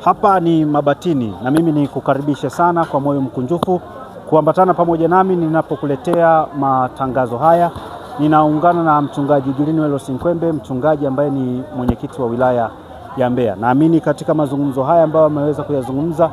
Hapa ni Mabatini na mimi ni kukaribisha sana kwa moyo mkunjufu kuambatana pamoja nami ninapokuletea matangazo haya. Ninaungana na mchungaji Greenwell Osinkwembe, mchungaji ambaye ni mwenyekiti wa wilaya ya Mbeya. Naamini katika mazungumzo haya ambayo ameweza kuyazungumza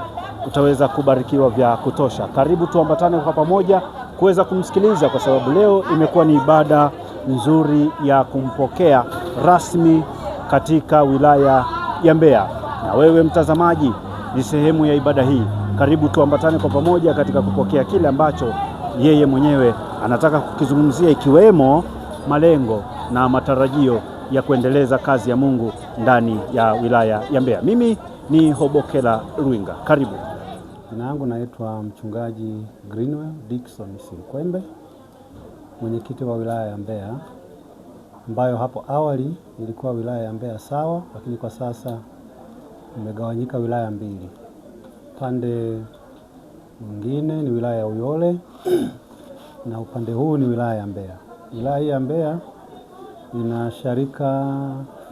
utaweza kubarikiwa vya kutosha. Karibu tuambatane kwa pamoja kuweza kumsikiliza, kwa sababu leo imekuwa ni ibada nzuri ya kumpokea rasmi katika wilaya ya Mbeya. Na wewe mtazamaji ni sehemu ya ibada hii. Karibu tuambatane kwa pamoja katika kupokea kile ambacho yeye mwenyewe anataka kukizungumzia, ikiwemo malengo na matarajio ya kuendeleza kazi ya Mungu ndani ya wilaya ya Mbeya. Mimi ni Hobokela Ruinga. Karibu. Jina langu naitwa mchungaji Greenwell Dickson Osinkwembe, mwenyekiti wa wilaya ya Mbeya, ambayo hapo awali ilikuwa wilaya ya Mbeya sawa, lakini kwa sasa imegawanyika wilaya mbili. Upande mwingine ni wilaya ya Uyole na upande huu ni wilaya ya Mbeya. Wilaya hii ya Mbeya ina sharika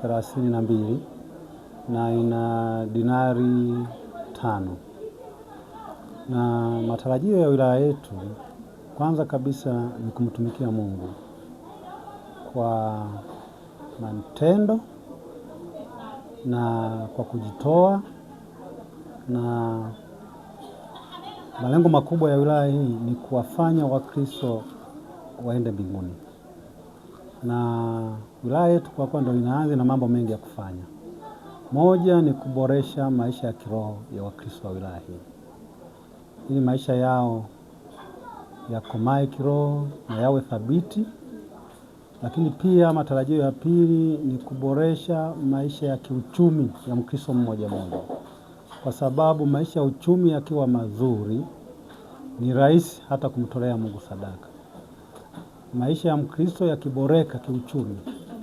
32 na ina dinari 5. Na matarajio ya wilaya yetu kwanza kabisa ni kumtumikia Mungu kwa matendo na kwa kujitoa, na malengo makubwa ya wilaya hii ni kuwafanya Wakristo waende mbinguni. Na wilaya yetu kwa kuwa ndio inaanza na mambo mengi ya kufanya. Moja ni kuboresha maisha ya kiroho ya Wakristo wa wilaya hii, ili maisha yao yakomae kiroho na yawe thabiti. Lakini pia matarajio ya pili ni kuboresha maisha ya kiuchumi ya Mkristo mmoja mmoja, kwa sababu maisha ya uchumi yakiwa mazuri ni rahisi hata kumtolea Mungu sadaka. Maisha ya Mkristo yakiboreka kiuchumi,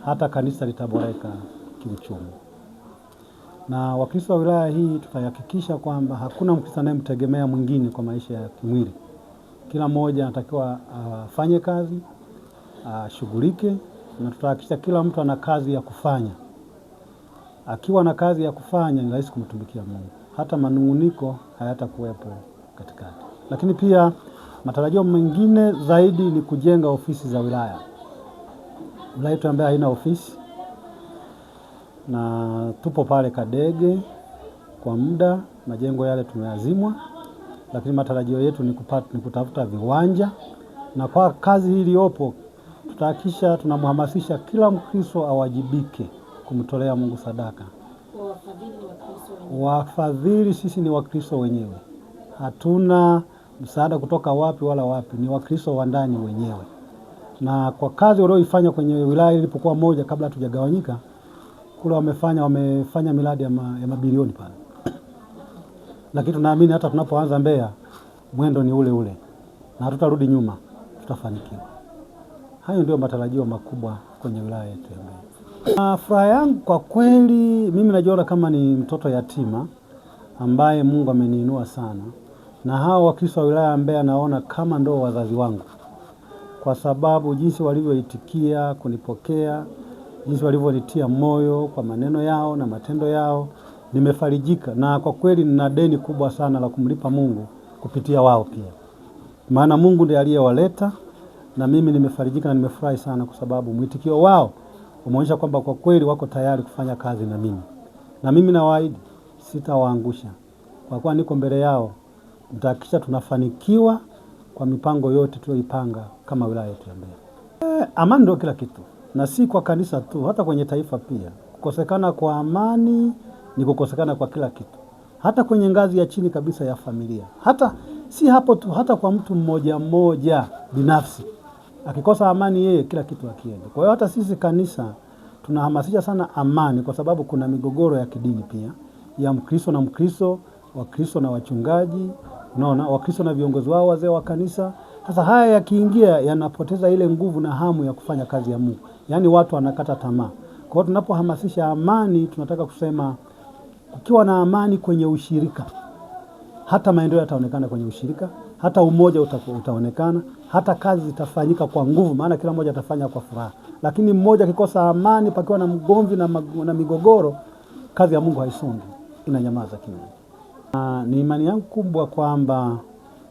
hata kanisa litaboreka kiuchumi. Na Wakristo wa wilaya hii tutahakikisha kwamba hakuna Mkristo anayemtegemea mwingine kwa maisha ya kimwili. Kila mmoja anatakiwa afanye kazi, ashughulike, na tutahakikisha kila mtu ana kazi ya kufanya. Akiwa na kazi ya kufanya ni rahisi kumtumikia Mungu. Hata manunguniko hayatakuwepo katikati. Lakini pia matarajio mengine zaidi ni kujenga ofisi za wilaya. Wilaya yetu ambayo haina ofisi, na tupo pale Kadege kwa muda, majengo yale tumeazimwa. Lakini matarajio yetu ni kutafuta viwanja, na kwa kazi hii iliyopo tutahakikisha tunamhamasisha kila Mkristo awajibike kumtolea Mungu sadaka. Wafadhili sisi ni Wakristo wenyewe. Hatuna msaada kutoka wapi wala wapi, ni Wakristo wa ndani wenyewe. Na kwa kazi walioifanya kwenye wilaya ilipokuwa moja kabla hatujagawanyika, kule wamefanya miradi ya mabilioni pale. Lakini tunaamini hata tunapoanza Mbeya mwendo ni ule ule na hatutarudi nyuma, tutafanikiwa. Hayo ndio matarajio makubwa kwenye wilaya yetu ya Mbeya. Furaha yangu kwa kweli, mimi najiona kama ni mtoto yatima ambaye Mungu ameniinua sana, na hao Wakristo wa wilaya ya Mbeya naona kama ndio wazazi wangu, kwa sababu jinsi walivyoitikia kunipokea, jinsi walivyonitia moyo kwa maneno yao na matendo yao, nimefarijika. Na kwa kweli nina deni kubwa sana la kumlipa Mungu kupitia wao pia, maana Mungu ndiye aliyewaleta, na mimi nimefarijika na nimefurahi sana kwa sababu mwitikio wao umeonyesha kwamba kwa kweli wako tayari kufanya kazi na mimi. Na mimi nawaahidi sitawaangusha, kwa kuwa niko mbele yao. Nitahakikisha tunafanikiwa kwa mipango yote tuliyoipanga kama wilaya yetu ya Mbeya. Amani ndio kila kitu, na si kwa kanisa tu, hata kwenye taifa pia. Kukosekana kwa amani ni kukosekana kwa kila kitu, hata kwenye ngazi ya chini kabisa ya familia. Hata si hapo tu, hata kwa mtu mmoja mmoja binafsi, akikosa amani yeye kila kitu akienda. Kwa hiyo hata sisi kanisa tunahamasisha sana amani, kwa sababu kuna migogoro ya kidini pia ya Mkristo na Mkristo, Wakristo na wachungaji, unaona, Wakristo na viongozi wao, wazee wa kanisa. Sasa haya yakiingia yanapoteza ile nguvu na hamu ya kufanya kazi ya Mungu. Yaani watu wanakata tamaa. Kwa hiyo tunapohamasisha amani, tunataka kusema kukiwa na amani kwenye ushirika, hata maendeleo yataonekana kwenye ushirika, hata umoja utaonekana, hata kazi zitafanyika kwa nguvu, maana kila mmoja atafanya kwa furaha. Lakini mmoja akikosa amani, pakiwa na mgomvi na migogoro, kazi ya Mungu haisongi. inanyamaza kimya. Ni imani yangu kubwa kwamba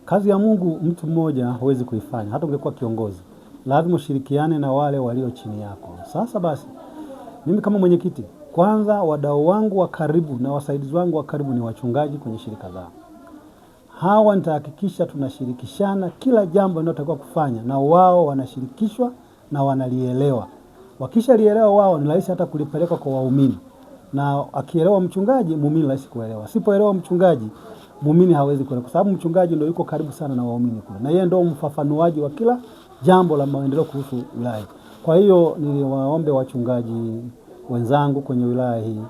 kazi ya Mungu mtu mmoja hawezi kuifanya. Hata ungekuwa kiongozi, lazima ushirikiane na wale walio chini yako. Sasa basi, mimi kama mwenyekiti, kwanza wadau wangu wa karibu na wasaidizi wangu wa karibu ni wachungaji kwenye shirika zao. Hawa nitahakikisha tunashirikishana kila jambo linalotakiwa kufanya, na wao wanashirikishwa na wanalielewa. Wakishalielewa wao, ni rahisi hata kulipeleka kwa waumini. Na akielewa mchungaji, muumini rahisi kuelewa. Asipoelewa mchungaji, muumini hawezi kuelewa, kwa sababu mchungaji ndio yuko karibu sana na waumini kule, na yeye ndio mfafanuaji wa kila jambo la maendeleo kuhusu wilaya. Kwa hiyo niliwaombe wachungaji wenzangu kwenye wilaya hii,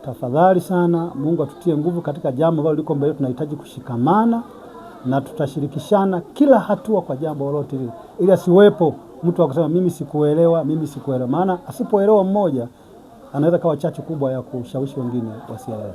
tafadhali sana, Mungu atutie nguvu katika jambo ambalo liko mbele. Tunahitaji kushikamana na tutashirikishana kila hatua kwa jambo lolote hili, ili asiwepo mtu akusema mimi sikuelewa. Maana asipoelewa mmoja, anaweza kawa chachu kubwa ya kushawishi wengine wasielewe.